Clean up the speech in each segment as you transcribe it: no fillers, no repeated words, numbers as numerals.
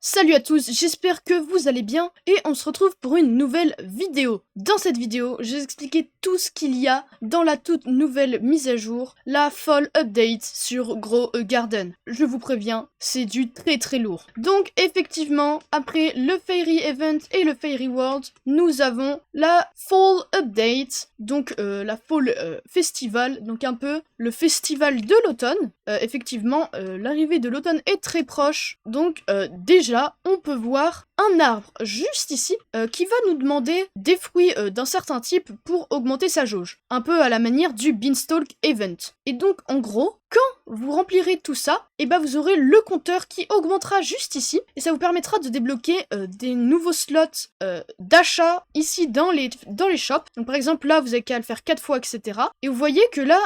Salut à tous, j'espère que vous allez bien et on se retrouve pour une nouvelle vidéo. Dans cette vidéo, je vais expliquer tout ce qu'il y a dans la toute nouvelle mise à jour, la Fall Update sur Grow a Garden. Je vous préviens, c'est du très lourd. Donc effectivement, après le Fairy Event et le Fairy World, nous avons la Fall Update, donc la Fall Festival, donc un peu le festival de l'automne. Effectivement, l'arrivée de l'automne est très proche, donc déjà on peut voir un arbre juste ici qui va nous demander des fruits d'un certain type pour augmenter sa jauge, un peu à la manière du Beanstalk Event. Et donc en gros, quand vous remplirez tout ça, et ben vous aurez le compteur qui augmentera juste ici, et ça vous permettra de débloquer des nouveaux slots d'achat ici dans les shops. Donc par exemple là, vous avez qu'à le faire 4 fois, etc. Et vous voyez que là,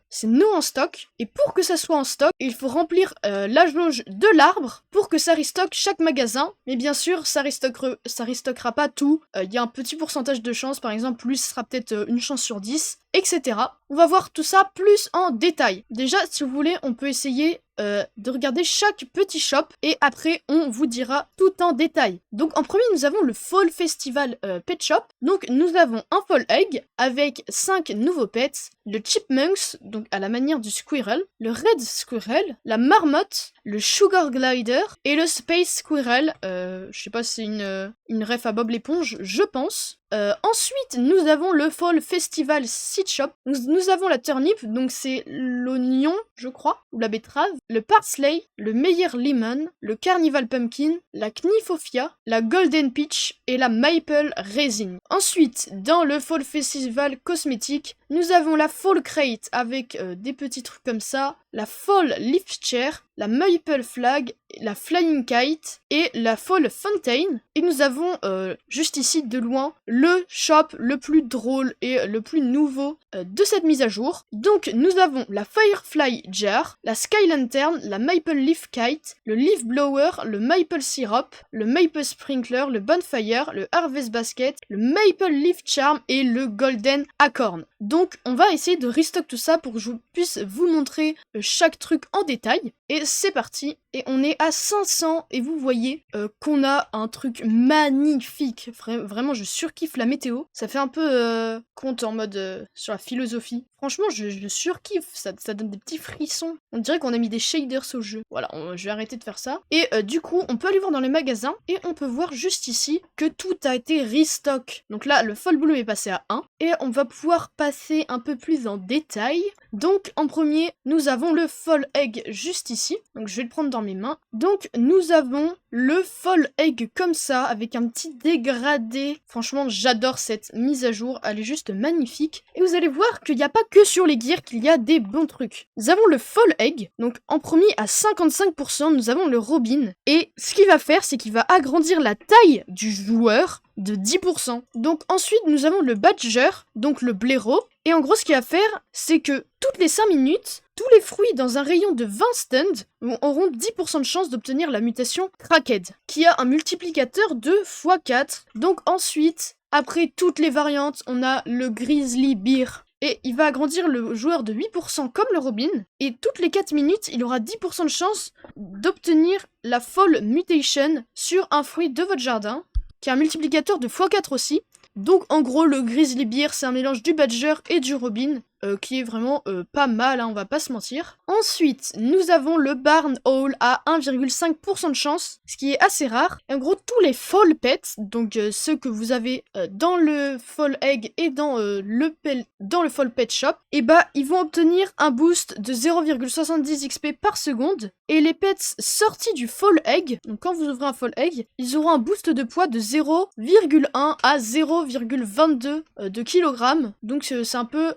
c'est non en stock, et pour que ça soit en stock, il faut remplir la jauge de l'arbre pour que ça restock chaque magasin, mais bien sûr, ça restockera pas tout. Il y a un petit pourcentage de chance, par exemple, lui, ce sera peut-être une chance sur 10, etc. On va voir tout ça plus en détail. Déjà, si vous voulez, on peut essayer de regarder chaque petit shop et après on vous dira tout en détail. Donc en premier nous avons le Fall Festival Pet Shop. Donc nous avons un Fall Egg avec 5 nouveaux pets, le Chipmunks, donc à la manière du Squirrel, le Red Squirrel, la Marmotte, le Sugar Glider et le Space Squirrel. Je sais pas si c'est une ref à Bob l'éponge, je pense. Ensuite, nous avons le Fall Festival Seed Shop. Nous avons la turnip, donc c'est l'oignon, je crois, ou la betterave, le parsley, le Meyer Lemon, le Carnival Pumpkin, la Knifofia, la Golden Peach et la Maple Raisin. Ensuite, dans le Fall Festival Cosmétique, nous avons la Fall Crate avec des petits trucs comme ça, la Fall Leaf Chair, la Maple Flag, la Flying Kite et la Fall Fountain. Et nous avons juste ici de loin le shop le plus drôle et le plus nouveau de cette mise à jour. Donc nous avons la Firefly Jar, la Sky Lantern, la Maple Leaf Kite, le Leaf Blower, le Maple Syrup, le Maple Sprinkler, le Bonfire, le Harvest Basket, le Maple Leaf Charm et le Golden Acorn. Donc on va essayer de restock tout ça pour que je puisse vous montrer chaque truc en détail. Et c'est parti, et on est à 500 et vous voyez qu'on a un truc magnifique. Vraiment je surkiffe la météo. Ça fait un peu conte en mode sur la philosophie. Franchement je surkiffe, ça donne des petits frissons. On dirait qu'on a mis des shaders au jeu. Voilà, je vais arrêter de faire ça. Et du coup on peut aller voir dans les magasins et on peut voir juste ici que tout a été restock. Donc là le Fall Bleu est passé à 1 et on va pouvoir passer un peu plus en détail. Donc en premier nous avons le Fall Egg juste ici. Donc je vais le prendre dans mes mains. Donc nous avons le Fall Egg comme ça avec un petit dégradé. Franchement j'adore cette mise à jour, elle est juste magnifique. Et vous allez voir qu'il n'y a pas que sur les gears qu'il y a des bons trucs. Nous avons le Fall Egg, donc en premier à 55%, nous avons le Robin. Et ce qu'il va faire, c'est qu'il va agrandir la taille du joueur de 10%. Donc ensuite nous avons le Badger, donc le blaireau. Et en gros ce qu'il va faire, c'est que toutes les 5 minutes, tous les fruits dans un rayon de 20 stands auront 10% de chance d'obtenir la mutation Cracked, qui a un multiplicateur de x4. Donc ensuite, après toutes les variantes, on a le Grizzly Bear. Et il va agrandir le joueur de 8% comme le Robin. Et toutes les 4 minutes, il aura 10% de chance d'obtenir la Fall Mutation sur un fruit de votre jardin, qui a un multiplicateur de x4 aussi. Donc en gros le Grizzly Bear c'est un mélange du Badger et du Robin qui est vraiment pas mal, hein, on va pas se mentir. Ensuite nous avons le Barn Owl à 1,5% de chance, ce qui est assez rare. Et en gros tous les Fall Pets, donc ceux que vous avez dans le Fall Egg et dans le Fall Pet Shop, et bah ils vont obtenir un boost de 0,70 XP par seconde. Et les pets sortis du Fall Egg, donc quand vous ouvrez un Fall Egg, ils auront un boost de poids de 0,1 à 0,22 de kg. Donc c'est un peu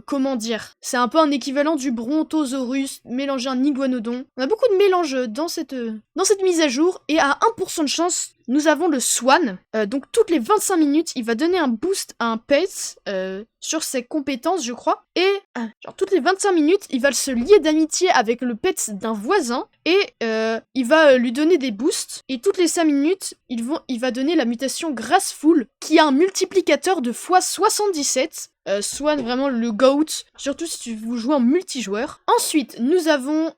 comment dire, c'est un peu un équivalent du Brontosaurus mélangé à un iguanodon. On a beaucoup de mélanges dans cette mise à jour, et à 1% de chance, nous avons le Swan. Donc toutes les 25 minutes, il va donner un boost à un pet sur ses compétences, je crois. Et genre toutes les 25 minutes, il va se lier d'amitié avec le pet d'un voisin et il va lui donner des boosts. Et toutes les 5 minutes, il va donner la mutation Graceful qui a un multiplicateur de x77. Swan vraiment le GOAT, surtout si vous jouez en multijoueur. Ensuite, nous avons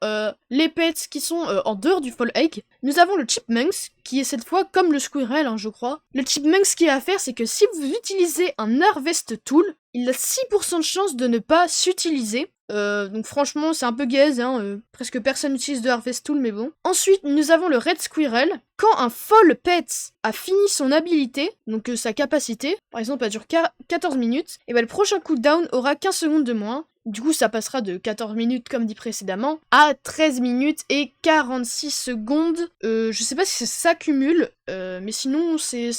les pets qui sont en dehors du Fall Egg. Nous avons le Chipmunks, qui est cette fois comme le Squirrel, hein, je crois. Le Chipmunks, ce qu'il a à faire, c'est que si vous utilisez un Harvest Tool, il a 6% de chance de ne pas s'utiliser. Donc franchement, c'est un peu gaze, hein, presque personne n'utilise de Harvest Tool, mais bon. Ensuite, nous avons le Red Squirrel. Quand un Fall Pet a fini son habilité, donc sa capacité, par exemple, elle dure 14 minutes, et ben le prochain cooldown aura 15 secondes de moins. Du coup, ça passera de 14 minutes, comme dit précédemment, à 13 minutes et 46 secondes. Je sais pas si ça s'accumule, mais sinon, c'est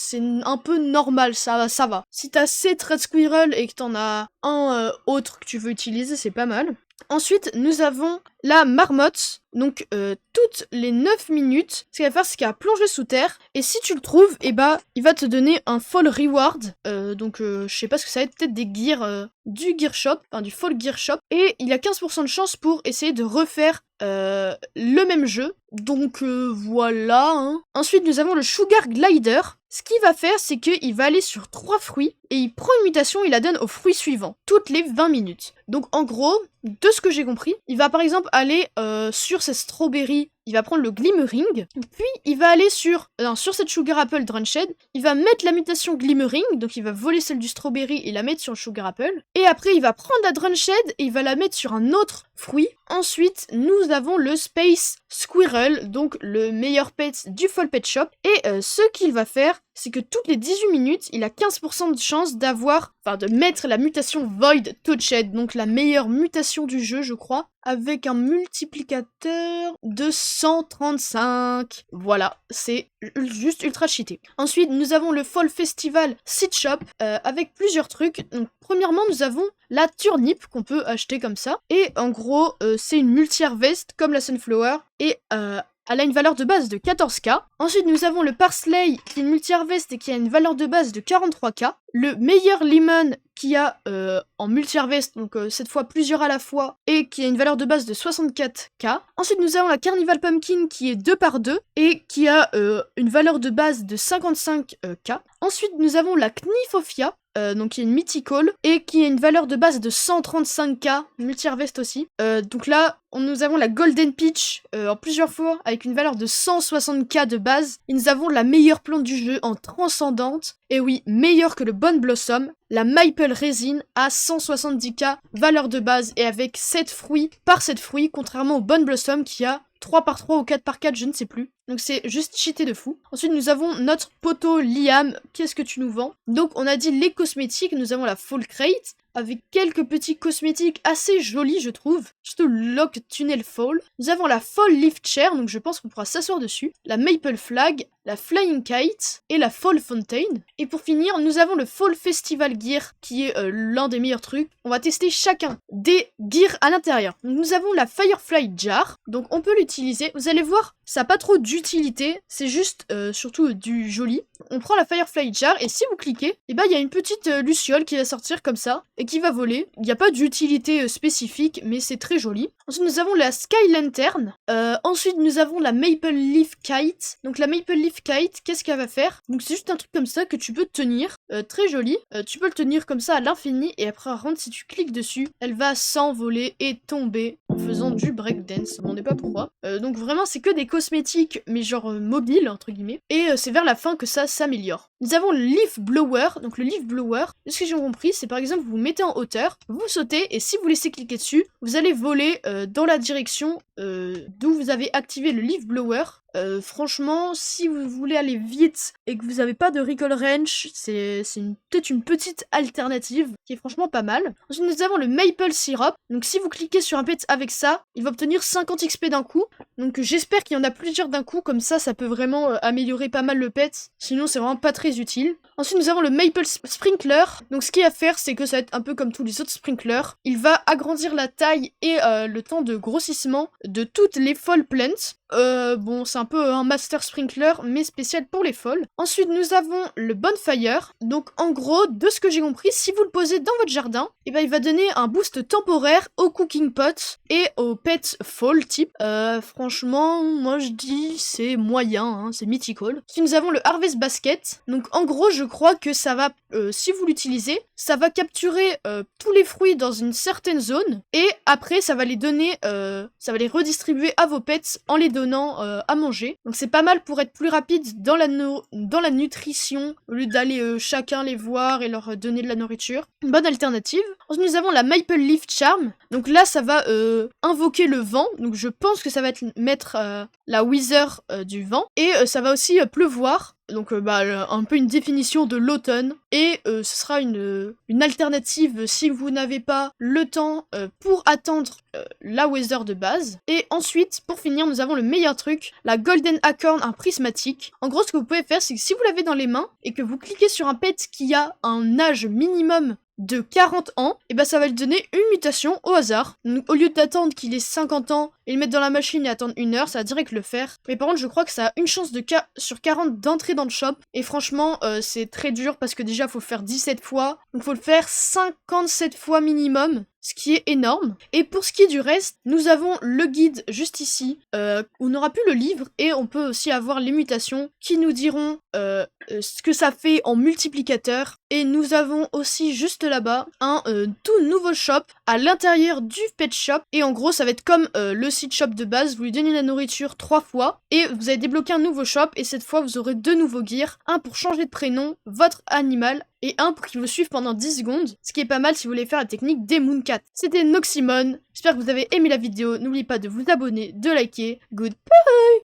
un peu normal, ça va. Si t'as 7 Red Squirrel et que t'en as un autre que tu veux utiliser, c'est pas mal. Ensuite, nous avons la marmotte. Donc, toutes les 9 minutes, ce qu'elle va faire, c'est qu'elle va plonger sous terre. Et si tu le trouves, eh bah, il va te donner un Fall Reward. Donc, je sais pas ce que ça va être, peut-être des gears du Gear Shop, enfin du Fall Gear Shop. Et il a 15% de chance pour essayer de refaire le même jeu. Donc, voilà. Hein. Ensuite, nous avons le Sugar Glider. Ce qu'il va faire, c'est qu'il va aller sur 3 fruits et il prend une mutation et il la donne au fruit suivant, toutes les 20 minutes. Donc en gros, de ce que j'ai compris, il va par exemple aller sur cette strawberry, il va prendre le Glimmering, puis il va aller sur cette Sugar Apple Drenched, il va mettre la mutation Glimmering, donc il va voler celle du strawberry et la mettre sur le Sugar Apple, et après il va prendre la Drenched et il va la mettre sur un autre fruit. Ensuite, nous avons le Space Squirrel, donc le meilleur pet du Fall Pet Shop, et ce qu'il va faire, c'est que toutes les 18 minutes, il a 15% de chance de mettre la mutation Void Touched, donc la meilleure mutation du jeu, je crois, avec un multiplicateur de 135. Voilà, c'est juste ultra cheaté. Ensuite, nous avons le Fall Festival Seed Shop, avec plusieurs trucs. Donc, premièrement, nous avons la turnip qu'on peut acheter comme ça, et en gros, c'est une multi-harvest comme la Sunflower, et elle a une valeur de base de 14k. Ensuite, nous avons le Parsley qui est une multi-harvest et qui a une valeur de base de 43k. Le meilleur Lemon qui a en multi-harvest, donc cette fois plusieurs à la fois, et qui a une valeur de base de 64k. Ensuite, nous avons la Carnival Pumpkin qui est 2x2 et qui a une valeur de base de 55k. Ensuite, nous avons la Knifofia, donc qui est une mythical et qui a une valeur de base de 135k, multi-harvest aussi. Donc là, nous avons la Golden Peach en plusieurs fois avec une valeur de 160k de base. Et nous avons la meilleure plante du jeu en transcendante, et oui, meilleure que le Bonne Blossom, la Maple Resin à 170k valeur de base et avec 7 fruits par 7 fruits, contrairement au Bonne Blossom qui a 3x3 ou 4x4, je ne sais plus. Donc c'est juste cheaté de fou. Ensuite, nous avons notre poteau Liam. Qu'est-ce que tu nous vends? Donc on a dit les cosmétiques. Nous avons la Fall Crate avec quelques petits cosmétiques assez jolis, je trouve. Surtout Lock Tunnel Fall. Nous avons la Fall Lift Chair, donc je pense qu'on pourra s'asseoir dessus. La Maple Flag, la Flying Kite et la Fall Fountain. Et pour finir, nous avons le Fall Festival Gear qui est l'un des meilleurs trucs. On va tester chacun des gears à l'intérieur. Donc nous avons la Firefly Jar, donc on peut l'utiliser. Vous allez voir, ça n'a pas trop d'utilité, c'est juste surtout du joli. On prend la Firefly Jar et si vous cliquez, et il y a une petite luciole qui va sortir comme ça et qui va voler. Il n'y a pas d'utilité spécifique, mais c'est très joli. Ensuite, nous avons la Sky Lantern. Ensuite, nous avons la Maple Leaf Kite. Donc la Maple Leaf Kite, qu'est-ce qu'elle va faire? Donc c'est juste un truc comme ça que tu peux tenir, très joli. Tu peux le tenir comme ça à l'infini et après, par contre, si tu cliques dessus, elle va s'envoler et tomber en faisant du breakdance. On ne sait pas pourquoi. Donc vraiment, c'est que des cosmétiques, mais genre mobiles, entre guillemets. Et c'est vers la fin que ça s'améliore. Nous avons le Leaf Blower. Donc le Leaf Blower, ce que j'ai compris, c'est par exemple, vous vous mettez en hauteur, vous sautez, et si vous laissez cliquer dessus, vous allez voler dans la direction d'où vous avez activé le Leaf Blower. Franchement, si vous voulez aller vite et que vous n'avez pas de recall range, c'est peut-être une petite alternative qui est franchement pas mal. Ensuite, nous avons le Maple Syrup. Donc si vous cliquez sur un pet avec ça, il va obtenir 50 XP d'un coup. Donc j'espère qu'il y en a plusieurs d'un coup, comme ça peut vraiment améliorer pas mal le pet. Sinon, c'est vraiment pas très utile. Ensuite, nous avons le Maple Sprinkler. Donc ce qu'il va faire, c'est que ça va être un peu comme tous les autres sprinklers. Il va agrandir la taille et le temps de grossissement de toutes les Fall Plants. Bon, c'est un peu un Master Sprinkler, mais spécial pour les folles. Ensuite, nous avons le Bonfire. Donc, en gros, de ce que j'ai compris, si vous le posez dans votre jardin, et ben, il va donner un boost temporaire au Cooking Pot et au Pet Fall type. Franchement, moi je dis c'est moyen, hein, c'est mythical. Ensuite, nous avons le Harvest Basket. Donc, en gros, je crois que ça va, si vous l'utilisez, ça va capturer tous les fruits dans une certaine zone et après, ça va les donner, ça va les redistribuer à vos pets en les donnant à manger. Donc c'est pas mal pour être plus rapide dans la nutrition, au lieu d'aller chacun les voir et leur donner de la nourriture. Une bonne alternative. Ensuite nous avons la Maple Leaf Charm. Donc là ça va invoquer le vent. Donc je pense que ça va mettre la Wither du vent. Et ça va aussi pleuvoir. Donc un peu une définition de l'automne et ce sera une alternative si vous n'avez pas le temps pour attendre la weather de base. Et ensuite pour finir nous avons le meilleur truc, la Golden Acorn, un prismatique. En gros ce que vous pouvez faire c'est que si vous l'avez dans les mains et que vous cliquez sur un pet qui a un âge minimum de 40 ans, et ben ça va lui donner une mutation au hasard. Donc, au lieu d'attendre qu'il ait 50 ans et le mettre dans la machine et attendre 1 heure, ça va direct le faire. Mais par contre, je crois que ça a une chance de sur 40 d'entrer dans le shop. Et franchement, c'est très dur parce que déjà, faut le faire 17 fois. Donc, faut le faire 57 fois minimum. Ce qui est énorme. Et pour ce qui est du reste, nous avons le guide juste ici. On aura plus le livre et on peut aussi avoir les mutations qui nous diront ce que ça fait en multiplicateur. Et nous avons aussi juste là-bas un tout nouveau shop à l'intérieur du pet shop. Et en gros, ça va être comme le site shop de base. Vous lui donnez la nourriture 3 fois et vous allez débloquer un nouveau shop. Et cette fois, vous aurez 2 nouveaux gears. Un pour changer de prénom, votre animal, et un pour qu'il vous suive pendant 10 secondes, ce qui est pas mal si vous voulez faire la technique des Mooncat. C'était Noxymon, j'espère que vous avez aimé la vidéo, n'oubliez pas de vous abonner, de liker, goodbye.